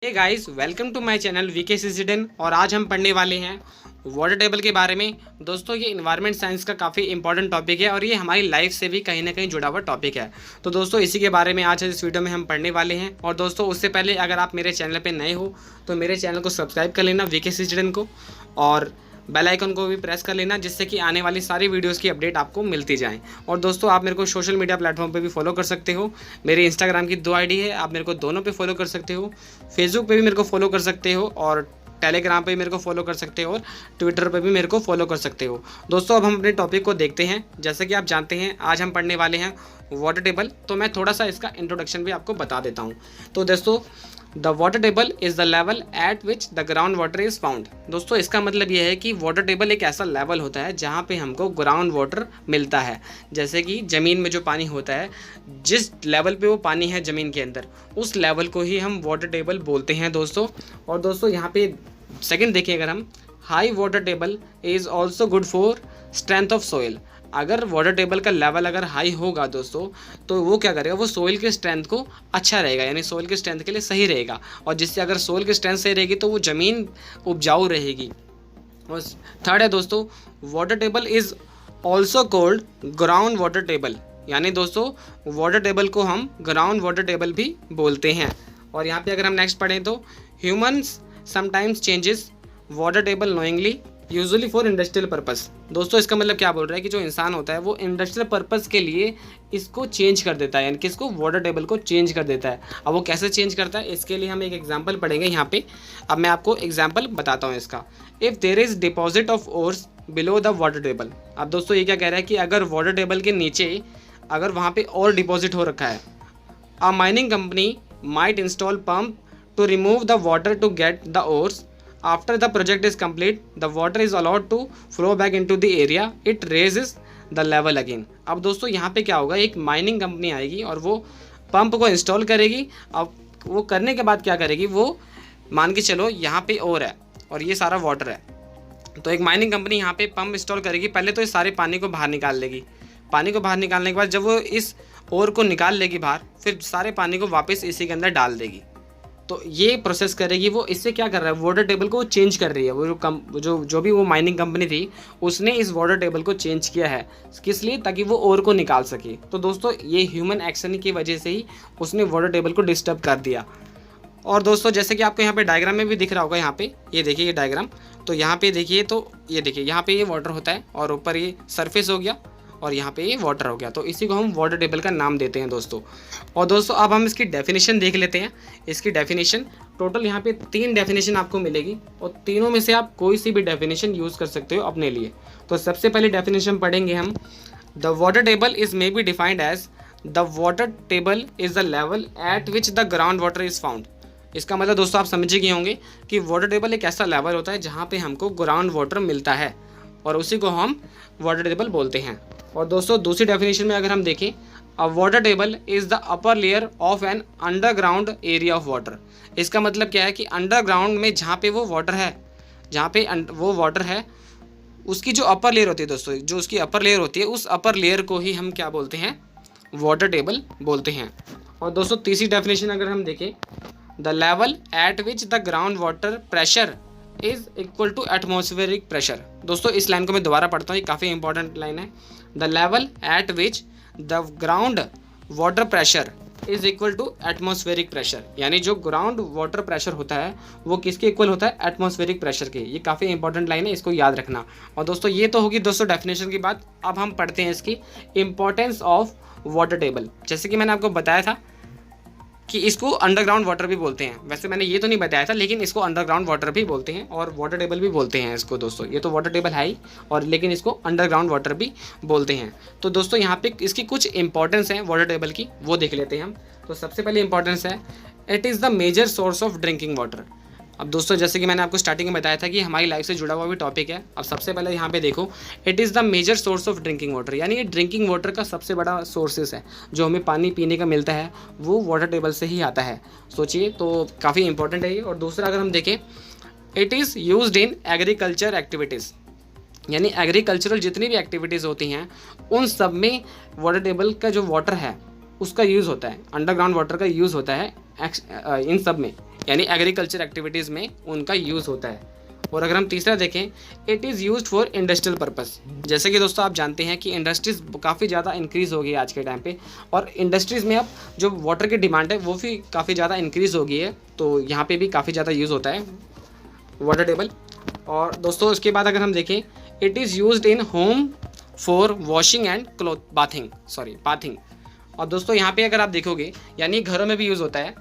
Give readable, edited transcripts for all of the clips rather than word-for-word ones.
Hey guys, welcome to my channel VK सिसिडन। और आज हम पढ़ने वाले हैं वाटर टेबल के बारे में। दोस्तों, ये इन्वायरमेंट साइंस का काफ़ी इंपॉर्टेंट टॉपिक है और ये हमारी लाइफ से भी कहीं ना कहीं जुड़ा हुआ टॉपिक है। तो दोस्तों, इसी के बारे में आज इस वीडियो में हम पढ़ने वाले हैं। और दोस्तों, उससे पहले अगर आप मेरे चैनल पर नए हो तो मेरे चैनल को सब्सक्राइब कर लेना, वीके सिसिडन को, और बेल आइकन को भी प्रेस कर लेना, जिससे कि आने वाली सारी वीडियोस की अपडेट आपको मिलती जाए। और दोस्तों, आप मेरे को सोशल मीडिया प्लेटफॉर्म पे भी फॉलो कर सकते हो। मेरे इंस्टाग्राम की 2 आईडी है, आप मेरे को दोनों पे फॉलो कर सकते हो। फेसबुक पे भी मेरे को फॉलो कर सकते हो, और टेलीग्राम पे भी मेरे को फॉलो कर सकते हो, और ट्विटर पे भी मेरे को फॉलो कर सकते हो। दोस्तों, अब हम अपने टॉपिक को देखते हैं। जैसे कि आप जानते हैं, आज हम पढ़ने वाले हैं वाटर टेबल। तो मैं थोड़ा सा इसका इंट्रोडक्शन भी आपको बता देता हूँ। तो दोस्तों, the water table is the level at which the ground water is found. दोस्तों, इसका मतलब यह है कि वाटर टेबल एक ऐसा लेवल होता है जहाँ पे हमको ग्राउंड वाटर मिलता है। जैसे कि ज़मीन में जो पानी होता है, जिस लेवल पे वो पानी है ज़मीन के अंदर, उस लेवल को ही हम वाटर टेबल बोलते हैं दोस्तों। और दोस्तों, यहाँ पे सेकंड देखिए, अगर हम high water table is also good for strength of soil. अगर वाटर टेबल का लेवल अगर हाई होगा दोस्तों, तो वो क्या करेगा, वो सोइल के स्ट्रेंथ को अच्छा रहेगा, यानी सोइल के स्ट्रेंथ के लिए सही रहेगा। और जिससे अगर सोइल की स्ट्रेंथ सही रहेगी तो वो ज़मीन उपजाऊ रहेगी। और थर्ड है दोस्तों, water table is also called ground water table. यानी दोस्तों, वाटर टेबल को हम ग्राउंड वाटर टेबल भी बोलते हैं। और यहाँ पे अगर हम नेक्स्ट पढ़ें तो humans sometimes changes water table knowingly usually for industrial purpose. दोस्तों, इसका मतलब क्या बोल रहा है कि जो इंसान होता है वो इंडस्ट्रियल पर्पस के लिए इसको चेंज कर देता है, यानी कि इसको वाटर टेबल को चेंज कर देता है। अब वो कैसे चेंज करता है, इसके लिए हम एक एग्जांपल पढ़ेंगे यहाँ पे। अब मैं आपको एग्जांपल बताता हूँ इसका। If there is deposit of ores below the water table. अब दोस्तों, ये क्या कह रहा है कि अगर वाटर टेबल के नीचे अगर वहाँ पे और डिपॉजिट हो रखा है, a mining company might install pump to remove the water to get the ores. After the project is complete, the water is allowed to flow back into the area. It raises the level again. अब दोस्तों, यहाँ पे क्या होगा, एक mining company आएगी और वो पंप को इंस्टॉल करेगी। अब वो करने के बाद क्या करेगी, वो मान के चलो यहाँ पे और है और ये सारा वाटर है, तो एक माइनिंग कंपनी यहाँ पे पंप इंस्टॉल करेगी। पहले तो इस सारे पानी को बाहर निकाल लेगी। पानी को बाहर निकालने के बाद जब वो इस ओर को निकाल लेगी बाहर, फिर सारे पानी को वापस इसी के अंदर डाल देगी। तो ये प्रोसेस करेगी वो। इससे क्या कर रहा है, वाटर टेबल को चेंज कर रही है। वो जो भी वो माइनिंग कंपनी थी, उसने इस वाटर टेबल को चेंज किया है। किस लिए, ताकि वो और को निकाल सके। तो दोस्तों, ये ह्यूमन एक्शन की वजह से ही उसने वाटर टेबल को डिस्टर्ब कर दिया। और दोस्तों, जैसे कि आपको यहाँ पे डायग्राम में भी दिख रहा होगा, यहाँ पे ये देखिए, ये डायग्राम। तो यहाँ पे देखिए, तो ये देखिए, यहाँ पे ये वाटर होता है और ऊपर ये सरफेस हो गया और यहाँ पे ये वाटर हो गया। तो इसी को हम वाटर टेबल का नाम देते हैं दोस्तों। और दोस्तों, अब हम इसकी डेफिनेशन देख लेते हैं। इसकी डेफिनेशन टोटल यहाँ पे 3 डेफिनेशन आपको मिलेगी, और तीनों में से आप कोई सी भी डेफिनेशन यूज़ कर सकते हो अपने लिए। तो सबसे पहले डेफिनेशन पढ़ेंगे हम। The water table is may be defined as the water table is the level at which the ground water is found. इसका मतलब दोस्तों, आप समझ गए होंगे कि वाटर टेबल एक ऐसा लेवल होता है जहाँ पे हमको ग्राउंड वाटर मिलता है, और उसी को हम वाटर टेबल बोलते हैं। और दोस्तों, दूसरी डेफिनेशन में अगर हम देखें, अ water table is the upper layer of an underground area of water. इसका मतलब क्या है कि अंडरग्राउंड में जहाँ पे वो वाटर है, जहाँ पे वो वाटर है, उसकी जो अपर लेयर होती है दोस्तों, जो उसकी अपर लेयर होती है, उस अपर लेयर को ही हम क्या बोलते हैं, वाटर टेबल बोलते हैं। और दोस्तों, तीसरी डेफिनेशन अगर हम देखें, the level at which the ground water pressure is equal to atmospheric pressure. दोस्तों, इस लाइन को मैं दोबारा पढ़ता हूँ, ये काफ़ी इंपॉर्टेंट लाइन है। The level at which the ground water pressure is equal to atmospheric pressure. यानी जो ग्राउंड वाटर प्रेशर होता है वो किसके इक्वल होता है, एटमॉस्फेरिक प्रेशर के। ये काफ़ी इंपॉर्टेंट लाइन है, इसको याद रखना। और दोस्तों, ये तो होगी दोस्तों डेफिनेशन की बात। अब हम पढ़ते हैं इसकी इंपॉर्टेंस ऑफ वाटर टेबल। जैसे कि मैंने आपको बताया था कि इसको अंडरग्राउंड वाटर भी बोलते हैं। वैसे मैंने ये तो नहीं बताया था, लेकिन इसको अंडरग्राउंड वाटर भी बोलते हैं और वाटर टेबल भी बोलते हैं इसको दोस्तों। ये तो वाटर टेबल है ही, और लेकिन इसको अंडरग्राउंड वाटर भी बोलते हैं। तो दोस्तों, यहाँ पे इसकी कुछ इंपॉर्टेंस है वाटर टेबल की, वो देख लेते हैं हम। तो सबसे पहले इंपॉर्टेंस है, it is the major source of drinking water. अब दोस्तों, जैसे कि मैंने आपको स्टार्टिंग में बताया था कि हमारी लाइफ से जुड़ा हुआ भी टॉपिक है। अब सबसे पहले यहाँ पे देखो, it is the major source of drinking water. यानी ये ड्रिंकिंग वाटर का सबसे बड़ा सोर्सेस है। जो हमें पानी पीने का मिलता है वो वाटर टेबल से ही आता है। सोचिए, तो काफ़ी इंपॉर्टेंट है ये। और दूसरा अगर हम देखें, it is used in agriculture activities. यानी एग्रीकल्चरल जितनी भी एक्टिविटीज़ होती हैं, उन सब में वाटर टेबल का जो वाटर है उसका यूज़ होता है, अंडरग्राउंड वाटर का यूज़ होता है इन सब में। यानी एग्रीकल्चर एक्टिविटीज़ में उनका यूज़ होता है। और अगर हम तीसरा देखें, it is used for industrial purpose. जैसे कि दोस्तों आप जानते हैं कि इंडस्ट्रीज़ काफ़ी ज़्यादा इंक्रीज़ हो गई है आज के टाइम पे, और इंडस्ट्रीज़ में अब जो वाटर की डिमांड है वो भी काफ़ी ज़्यादा इंक्रीज़ हो गई है, तो यहाँ पे भी काफ़ी ज़्यादा यूज़ होता है वाटर टेबल। और दोस्तों उसके बाद अगर हम देखें, it is used in home for washing and bathing. और दोस्तों यहाँ पे अगर आप देखोगे, यानी घरों में भी यूज़ होता है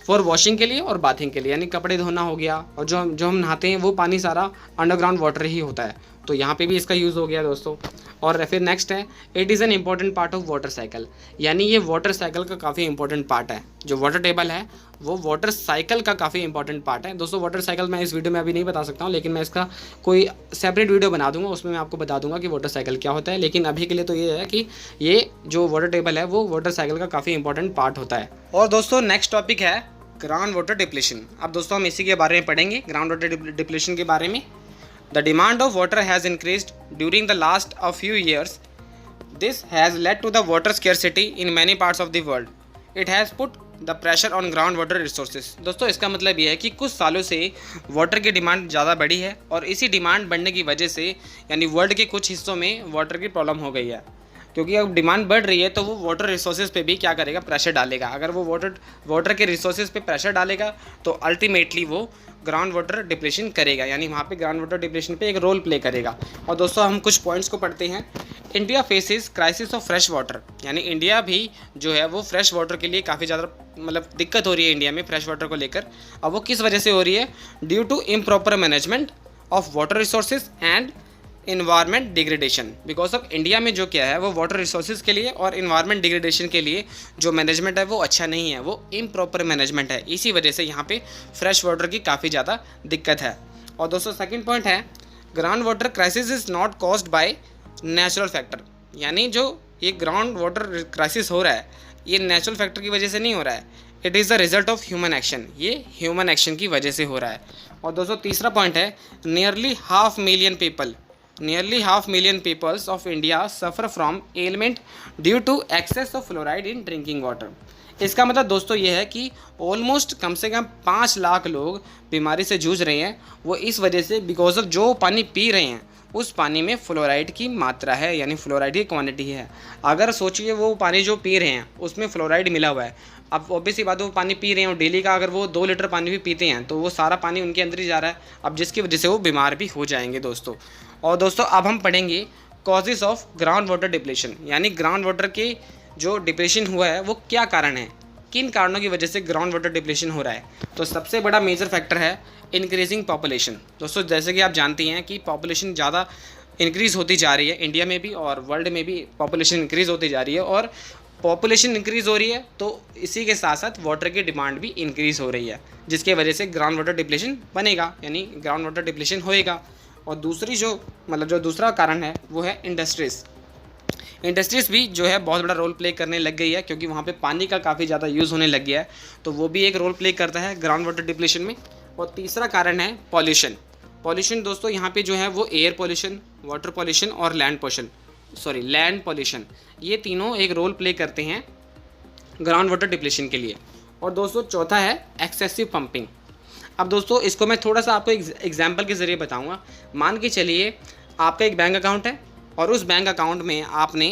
फॉर वॉशिंग के लिए और बाथिंग के लिए, यानी कपड़े धोना हो गया, और जो हम नहाते हैं वो पानी सारा अंडरग्राउंड वाटर ही होता है, तो यहाँ पे भी इसका यूज़ हो गया दोस्तों। और फिर नेक्स्ट है, it is an important part of water cycle, यानी ये वाटर साइकिल का काफ़ी इंपॉर्टेंट पार्ट है। जो वाटर टेबल है वो वाटर साइकिल का काफ़ी इंपॉर्टेंट पार्ट है दोस्तों। वाटर साइकिल मैं इस वीडियो में अभी नहीं बता सकता हूँ, लेकिन मैं इसका कोई सेपरेट वीडियो बना दूंगा, उसमें मैं आपको बता दूंगा कि वाटर साइकिल क्या होता है। लेकिन अभी के लिए तो ये है कि ये जो वाटर टेबल है वो वाटर साइकिल का काफ़ी इंपॉर्टेंट पार्ट होता है। और दोस्तों नेक्स्ट टॉपिक है ग्राउंड वाटर डिप्लेशन। अब दोस्तों हम इसी के बारे में पढ़ेंगे, ग्राउंड वाटर डिप्लेशन के बारे में। The demand of water has increased during the last a few years. This has led to the water scarcity in many parts of the world. It has put the pressure on ground water resources. दोस्तों इसका मतलब ये है कि कुछ सालों से water की डिमांड ज़्यादा बढ़ी है, और इसी डिमांड बढ़ने की वजह से यानी वर्ल्ड के कुछ हिस्सों में वाटर की प्रॉब्लम हो गई है, क्योंकि अब डिमांड बढ़ रही है तो वो वाटर रिसोर्सेज पे भी क्या करेगा, प्रेशर डालेगा। अगर वो वाटर के रिसोर्सेज पे प्रेशर डालेगा तो अल्टीमेटली वो ग्राउंड वाटर डिप्लेशन करेगा, यानी वहाँ पे ग्राउंड वाटर डिप्लेशन पे एक रोल प्ले करेगा। और दोस्तों हम कुछ पॉइंट्स को पढ़ते हैं। India faces crisis of fresh water, यानी इंडिया भी जो है वो फ्रेश वाटर के लिए काफ़ी ज़्यादा मतलब दिक्कत हो रही है इंडिया में फ्रेश वाटर को लेकर। अब वो किस वजह से हो रही है, due to improper management of water resources and environment degradation. Because of India में जो क्या है वो वाटर रिसोर्सेज के लिए और इन्वायरमेंट डिग्रेडेशन के लिए जो मैनेजमेंट है वो अच्छा नहीं है, वो इम्प्रॉपर मैनेजमेंट है। इसी वजह से यहाँ पे फ्रेश वाटर की काफ़ी ज़्यादा दिक्कत है। और दोस्तों सेकंड पॉइंट है, ground water crisis is not caused by natural factor, यानी जो ये ग्राउंड वाटर क्राइसिस हो रहा है ये नेचुरल फैक्टर की वजह से नहीं हो रहा है, it is the result of human action, ये ह्यूमन एक्शन की वजह से हो रहा है। और दोस्तों तीसरा पॉइंट है, nearly half million peoples of India suffer from element due to excess of fluoride in drinking water. इसका मतलब दोस्तों ये है कि ऑलमोस्ट कम से कम 5 लाख लोग बीमारी से जूझ रहे हैं, वो इस वजह से बिकॉज ऑफ जो पानी पी रहे हैं उस पानी में फ्लोराइड की मात्रा है, यानी फ्लोराइड की क्वांटिटी है। अगर सोचिए वो पानी जो पी रहे हैं उसमें फ्लोराइड मिला हुआ है, अब ऑब्वियस सी बात है वो पानी पी रहे हैं और डेली का अगर वो 2 लीटर पानी भी पीते हैं तो वो सारा पानी उनके अंदर ही जा रहा है, अब जिसकी वजह से वो बीमार भी हो जाएंगे दोस्तों। और दोस्तों अब हम पढ़ेंगे causes of ground water depletion, यानी ग्राउंड वाटर के जो डिप्लेशन हुआ है वो क्या कारण है, किन कारणों की वजह से ग्राउंड वाटर डिप्लेशन हो रहा है। तो सबसे बड़ा मेजर फैक्टर है इंक्रीजिंग पॉपुलेशन। दोस्तों जैसे कि आप जानती हैं कि पॉपुलेशन ज़्यादा इंक्रीज़ होती जा रही है, इंडिया में भी और वर्ल्ड में भी पॉपुलेशन इंक्रीज़ होती जा रही है, और पॉपुलेशन इंक्रीज़ हो रही है तो इसी के साथ साथ वाटर की डिमांड भी इंक्रीज़ हो रही है, जिसके वजह से ग्राउंड वाटर डिप्लेशन बनेगा, यानी ग्राउंड वाटर डिप्लेशन होएगा। और दूसरी जो दूसरा कारण है वो है इंडस्ट्रीज़ भी जो है बहुत बड़ा रोल प्ले करने लग गई है, क्योंकि वहाँ पे पानी का काफ़ी ज़्यादा यूज़ होने लग गया है, तो वो भी एक रोल प्ले करता है ग्राउंड वाटर डिप्लेशन में। और तीसरा कारण है पॉल्यूशन दोस्तों, यहाँ पे जो है वो एयर पॉल्यूशन, वाटर पॉल्यूशन और लैंड पॉल्यूशन, ये तीनों एक रोल प्ले करते हैं ग्राउंड वाटर डिप्लेशन के लिए। और दोस्तों चौथा है एक्सेसिव पंपिंग। अब दोस्तों इसको मैं थोड़ा सा आपको एग्जाम्पल के ज़रिए बताऊँगा। मान के चलिए आपका एक बैंक अकाउंट है और उस बैंक अकाउंट में आपने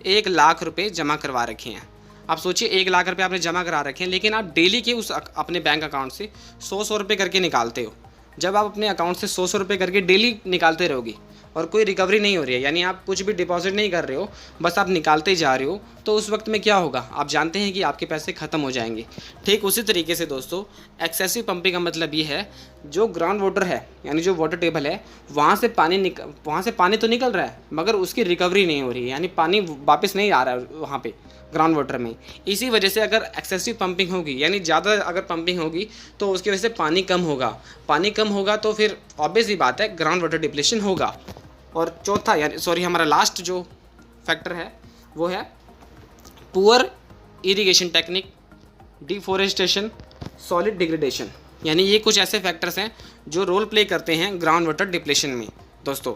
1 लाख रुपए जमा करवा रखे हैं। आप सोचिए 1 लाख रुपए आपने जमा करा रखे हैं, लेकिन आप डेली के उस अपने बैंक अकाउंट से 100 रुपये करके निकालते हो। जब आप अपने अकाउंट से 100 रुपये करके डेली निकालते रहोगे और कोई रिकवरी नहीं हो रही है, यानी आप कुछ भी डिपॉजिट नहीं कर रहे हो, बस आप निकालते जा रहे हो, तो उस वक्त में क्या होगा, आप जानते हैं कि आपके पैसे ख़त्म हो जाएंगे। ठीक उसी तरीके से दोस्तों एक्सेसिव पंपिंग का मतलब ये है, जो ग्राउंड वाटर है यानी जो वाटर टेबल है वहाँ से पानी तो निकल रहा है मगर उसकी रिकवरी नहीं हो रही है, यानी पानी वापस नहीं आ रहा है वहाँ पे ग्राउंड वाटर में। इसी वजह से अगर एक्सेसिव पंपिंग होगी, यानी ज़्यादा अगर पंपिंग होगी तो उसकी वजह से पानी कम होगा तो फिर ऑब्वियस ही बात है ग्राउंड वाटर डिप्लेशन होगा। और चौथा हमारा लास्ट जो फैक्टर है वो है poor irrigation technique, deforestation, solid degradation, यानी ये कुछ ऐसे फैक्टर्स हैं जो रोल प्ले करते हैं ग्राउंड वाटर डिप्लेशन में दोस्तों।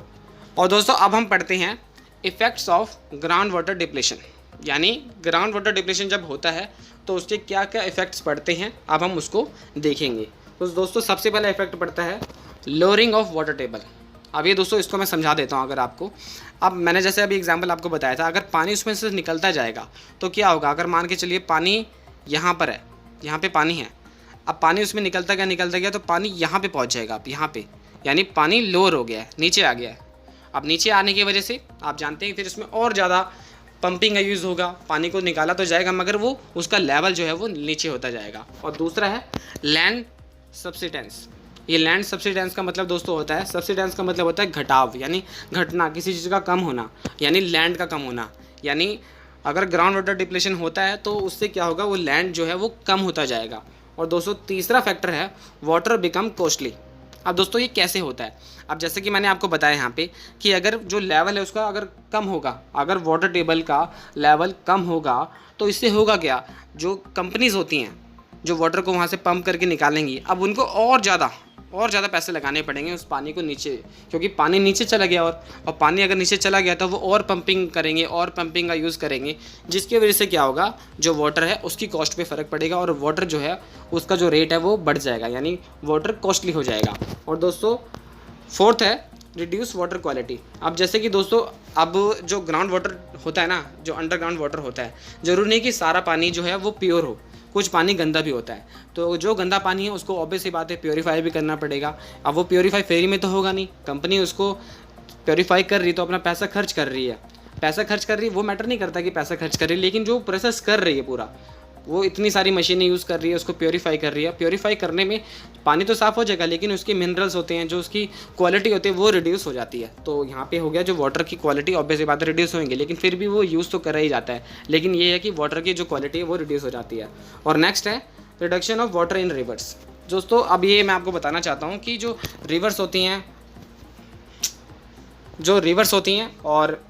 और दोस्तों अब हम पढ़ते हैं effects of ground water depletion, यानी ग्राउंड वाटर डिप्लेशन जब होता है तो उसके क्या क्या इफ़ेक्ट्स पड़ते हैं अब हम उसको देखेंगे। तो दोस्तों सबसे पहला इफेक्ट पड़ता है लोअरिंग ऑफ वाटर टेबल। अब ये दोस्तों इसको मैं समझा देता हूँ अगर आपको। अब मैंने जैसे अभी एग्जांपल आपको बताया था, अगर पानी उसमें से निकलता जाएगा तो क्या होगा, अगर मान के चलिए पानी यहाँ पर है, यहाँ पे पानी है, अब पानी उसमें निकलता गया तो पानी यहाँ पे पहुँच जाएगा, अब यहाँ पे, यानी पानी लोअर हो गया है, नीचे आ गया है। अब नीचे आने की वजह से आप जानते हैं फिर इसमें और ज़्यादा पंपिंग का यूज़ होगा, पानी को निकाला तो जाएगा मगर वो उसका लेवल जो है वो नीचे होता जाएगा। और दूसरा है लैंड सब्सिडेंस। ये लैंड सब्सिडेंस का मतलब दोस्तों होता है, सब्सिडेंस का मतलब होता है घटाव, यानी घटना, किसी चीज़ का कम होना, यानी लैंड का कम होना। यानी अगर ग्राउंड वाटर डिप्लेशन होता है तो उससे क्या होगा, वो लैंड जो है वो कम होता जाएगा। और दोस्तों तीसरा फैक्टर है वाटर बिकम कॉस्टली। अब दोस्तों ये कैसे होता है, अब जैसे कि मैंने आपको बताया यहाँ पे कि अगर जो लेवल है उसका अगर कम होगा, अगर वाटर टेबल का लेवल कम होगा तो इससे होगा क्या, जो कंपनीज़ होती हैं जो वाटर को वहाँ से पंप करके निकालेंगी, अब उनको और ज़्यादा पैसे लगाने पड़ेंगे उस पानी को नीचे, क्योंकि पानी नीचे चला गया और पानी अगर नीचे चला गया तो वो और पंपिंग करेंगे और पंपिंग का यूज़ करेंगे, जिसकी वजह से क्या होगा, जो वाटर है उसकी कॉस्ट पे फ़र्क पड़ेगा और वाटर जो है उसका जो रेट है वो बढ़ जाएगा, यानी वाटर कॉस्टली हो जाएगा। और दोस्तों फोर्थ है रिड्यूस वाटर क्वालिटी। अब जैसे कि दोस्तों अब जो ग्राउंड वाटर होता है ना, जो अंडरग्राउंड वाटर होता है, ज़रूरी नहीं कि सारा पानी जो है वो प्योर हो, कुछ पानी गंदा भी होता है। तो जो गंदा पानी है उसको ऑब्वियस सी बात है प्योरीफाई भी करना पड़ेगा। अब वो प्योरीफाई फ्री में तो होगा नहीं, कंपनी उसको प्योरीफाई कर रही तो अपना पैसा खर्च कर रही है, वो मैटर नहीं करता कि पैसा खर्च कर रही है, लेकिन जो प्रोसेस कर रही है पूरा, वो इतनी सारी मशीनें यूज़ कर रही है, उसको प्योरीफाई कर रही है। प्योरीफाई करने में पानी तो साफ़ हो जाएगा, लेकिन उसके मिनरल्स होते हैं, जो उसकी क्वालिटी होती है वो रिड्यूस हो जाती है। तो यहाँ पे हो गया जो वाटर की क्वालिटी ऑब्वियसली बात रिड्यूस होंगे, लेकिन फिर भी वो यूज़ तो करा ही जाता है, लेकिन ये है कि वाटर की जो क्वालिटी है वो रिड्यूस हो जाती है। और नेक्स्ट है reduction of water in reverse. दोस्तों अब ये मैं आपको बताना चाहता हूँ कि जो रिवर्स होती हैं और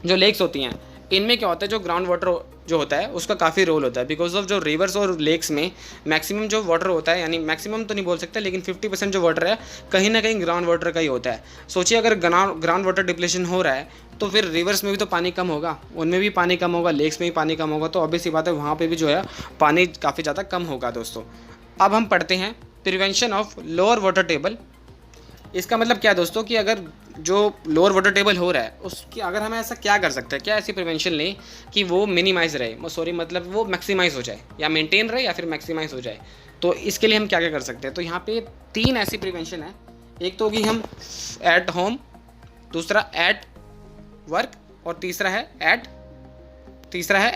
जो लेक्स होती हैं, इनमें क्या होता है, जो ग्राउंड वाटर जो होता है उसका काफ़ी रोल होता है, बिकॉज ऑफ जो रिवर्स और लेक्स में मैक्सिमम जो वाटर होता है, यानी मैक्सिमम तो नहीं बोल सकते, लेकिन 50% जो वाटर है कहीं ना कहीं ग्राउंड वाटर का ही होता है। सोचिए अगर ग्राउंड वाटर डिप्लेशन हो रहा है तो फिर रिवर्स में भी तो पानी कम होगा, उनमें भी पानी कम होगा, लेक्स में भी पानी कम होगा, तो ऑब्वियस सी बात है वहाँ पर भी जो है पानी काफ़ी ज़्यादा कम होगा। दोस्तों अब हम पढ़ते हैं prevention of lower water table. इसका मतलब क्या है दोस्तों, कि अगर जो लोअर वाटर टेबल हो रहा है उसकी अगर हम ऐसा क्या कर सकते हैं, क्या ऐसी प्रिवेंशन लें कि वो मिनिमाइज़ रहे, मतलब वो मैक्सिमाइज़ हो जाए, या मेंटेन रहे या फिर मैक्सिमाइज़ हो जाए। तो इसके लिए हम क्या क्या कर सकते हैं, तो यहाँ पे 3 ऐसी प्रिवेंशन है। एक तो होगी हम एट होम, दूसरा एट वर्क, और तीसरा है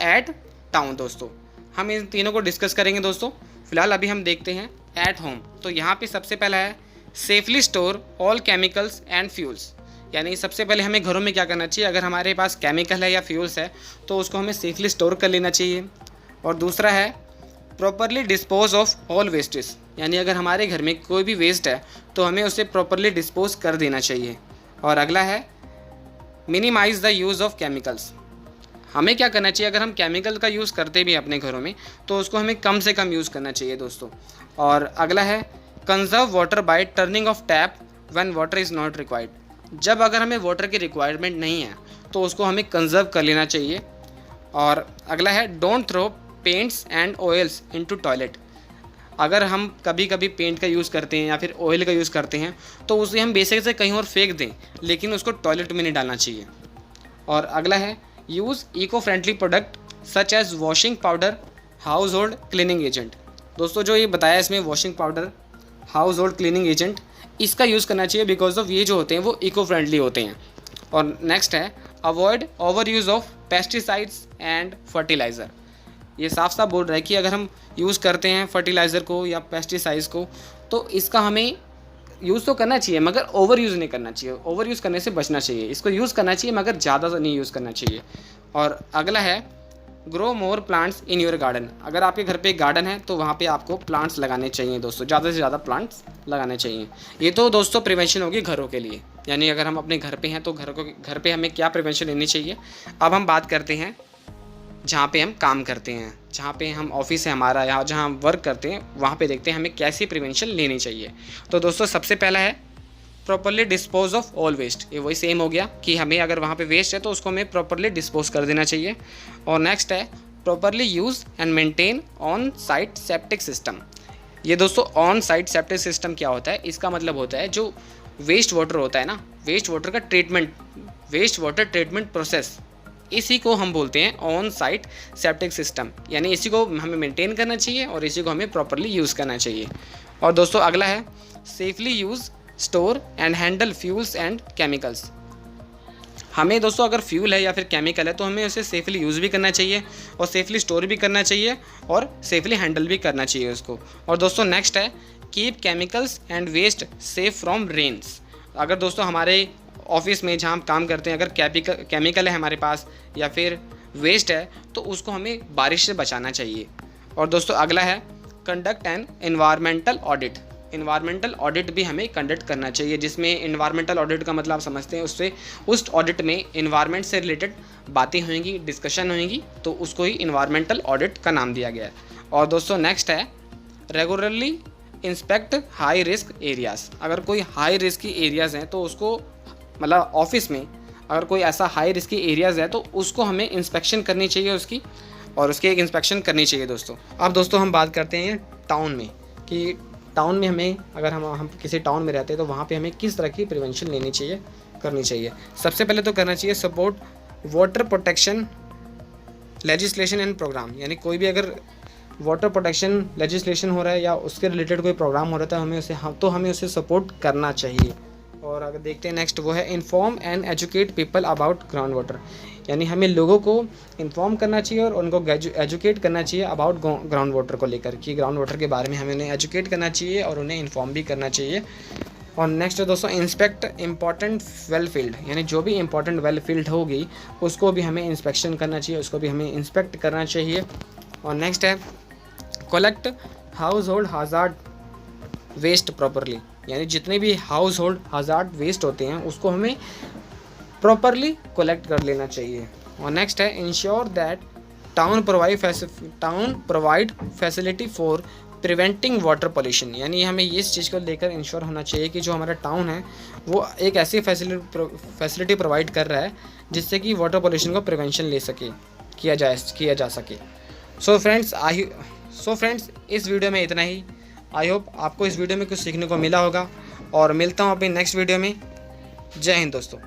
एट टाउन। दोस्तों हम इन तीनों को डिस्कस करेंगे। दोस्तों फिलहाल अभी हम देखते हैं एट होम। तो यहाँ पे सबसे पहला है safely store all chemicals and fuels. यानी सबसे पहले हमें घरों में क्या करना चाहिए, अगर हमारे पास केमिकल है या फ्यूल्स है तो उसको हमें सेफली स्टोर कर लेना चाहिए। और दूसरा है properly dispose of all wastage. यानी अगर हमारे घर में कोई भी वेस्ट है तो हमें उसे प्रॉपरली डिस्पोज कर देना चाहिए। और अगला है minimise the use of chemicals. हमें क्या करना चाहिए, अगर हम केमिकल का यूज़ करते भी अपने घरों में तो उसको हमें कम से कम यूज़ करना चाहिए दोस्तों। और अगला है conserve water bye turning of tap when water is not required. जब अगर हमें वाटर की रिक्वायरमेंट नहीं है तो उसको हमें कंजर्व कर लेना चाहिए। और अगला है don't throw paints and oils into toilet. अगर हम कभी कभी पेंट का यूज़ करते हैं या फिर ऑयल का यूज़ करते हैं तो उसे हम बेसिक से कहीं और फेंक दें, लेकिन उसको टॉयलेट में नहीं डालना चाहिए। और अगला है use eco friendly product such as washing powder, household cleaning agent. दोस्तों जो ये बताया इसमें washing powder, household cleaning agent, इसका यूज़ करना चाहिए बिकॉज ऑफ ये जो होते हैं वो इको फ्रेंडली होते हैं। और नेक्स्ट है avoid over use of pesticides and fertiliser. ये साफ साफ बोल रहा है कि अगर हम यूज़ करते हैं फर्टिलाइज़र को या पेस्टिसाइड्स को तो इसका हमें यूज़ तो करना चाहिए मगर ओवर यूज़ नहीं करना चाहिए, ओवर यूज़ करने से बचना चाहिए। इसको यूज़ करना चाहिए मगर ज़्यादा नहीं यूज़ करना चाहिए। और अगला है grow more plants in your garden. अगर आपके घर पे एक गार्डन है तो वहाँ पे आपको प्लांट्स लगाने चाहिए दोस्तों, ज़्यादा से ज़्यादा प्लांट्स लगाने चाहिए। ये तो दोस्तों प्रिवेंशन होगी घरों के लिए, यानी अगर हम अपने घर पे हैं तो घर पे हमें क्या प्रिवेंशन लेनी चाहिए। अब हम बात करते हैं जहाँ पे हम काम करते हैं, जहाँ पे हम ऑफिस है हमारा या जहाँ हम वर्क करते हैं, वहाँ पे देखते हैं हमें कैसी प्रिवेंशन लेनी चाहिए। तो दोस्तों सबसे पहला है properly dispose of all waste. ये वही सेम हो गया कि हमें अगर वहाँ पे वेस्ट है तो उसको हमें प्रॉपरली डिस्पोज कर देना चाहिए। और नेक्स्ट है properly use and maintain on site septic system. ये दोस्तों ऑन साइट सेप्टिक सिस्टम क्या होता है, इसका मतलब होता है जो वेस्ट वाटर होता है ना, वेस्ट वाटर का treatment, waste water treatment process, इसी को हम बोलते हैं ऑन साइट सेप्टिक सिस्टम। यानी इसी को हमें मेंटेन करना चाहिए और इसी को हमें प्रॉपरली यूज़ करना चाहिए। और दोस्तों अगला है safely use, store and handle fuels and chemicals. हमें दोस्तों अगर फ्यूल है या फिर केमिकल है तो हमें उसे सेफली यूज़ भी करना चाहिए और सेफली स्टोर भी करना चाहिए और सेफली हैंडल भी करना चाहिए उसको। और दोस्तों नेक्स्ट है keep chemicals and waste safe from rains. अगर दोस्तों हमारे ऑफिस में जहाँ हम काम करते हैं अगर केमिकल है हमारे पास या फिर वेस्ट है तो उसको हमें बारिश से बचाना चाहिए। और दोस्तों अगला है conduct an environmental audit. Environmental audit भी हमें कंडक्ट करना चाहिए, जिसमें इन्वायरमेंटल ऑडिट का मतलब आप समझते हैं, उससे उस ऑडिट में इन्वायरमेंट से रिलेटेड बातें होंगी, डिस्कशन होंगी, तो उसको ही इन्वायरमेंटल ऑडिट का नाम दिया गया है। और दोस्तों नेक्स्ट है regularly inspect high risk areas. अगर कोई हाई रिस्क की एरियाज़ हैं तो उसको मतलब ऑफिस में अगर कोई ऐसा हाई रिस्क की एरियाज़ है तो उसको हमें इंस्पेक्शन करनी चाहिए उसकी, और उसकी एक इंस्पेक्शन करनी चाहिए दोस्तों। अब दोस्तों हम बात करते हैं टाउन में कि टाउन में हमें अगर हम किसी टाउन में रहते हैं तो वहाँ पे हमें किस तरह की प्रिवेंशन लेनी चाहिए, करनी चाहिए। सबसे पहले तो करना चाहिए support water protection legislation and programme. यानी कोई भी अगर वाटर प्रोटेक्शन लेजिस्लेशन हो रहा है या उसके रिलेटेड कोई प्रोग्राम हो रहा है तो हमें उसे सपोर्ट करना चाहिए। और अगर देखते हैं नेक्स्ट वो है inform and educate people about ground water. यानी हमें लोगों को इन्फॉर्म करना चाहिए और उनको एजुकेट करना चाहिए अबाउट ग्राउंड वाटर को लेकर, कि ग्राउंड वाटर के बारे में हमें उन्हें एजुकेट करना चाहिए और उन्हें इन्फॉर्म भी करना चाहिए। और नेक्स्ट है दोस्तों इंस्पेक्ट इम्पॉर्टेंट वेल फील्ड। यानी जो भी इंपॉर्टेंट वेल फील्ड होगी उसको भी हमें इंस्पेक्शन करना चाहिए, उसको भी हमें इंस्पेक्ट करना चाहिए। और नेक्स्ट है collect household hazard waste properly. यानी जितने भी हाउस होल्ड हज़ार्ड वेस्ट होते हैं उसको हमें प्रॉपरली कलेक्ट कर लेना चाहिए। और नेक्स्ट है ensure that town provide facility for preventing water pollution. यानी हमें इस चीज़ को लेकर इंश्योर होना चाहिए कि जो हमारा टाउन है वो एक ऐसी फैसिलिटी प्रोवाइड कर रहा है जिससे कि वाटर पॉल्यूशन को प्रिवेंशन ले सके, किया जा सके। सो फ्रेंड्स इस वीडियो में इतना ही। आई होप आपको इस वीडियो में कुछ सीखने को मिला होगा और मिलता हूँ अपनी नेक्स्ट वीडियो में। जय हिंद दोस्तों।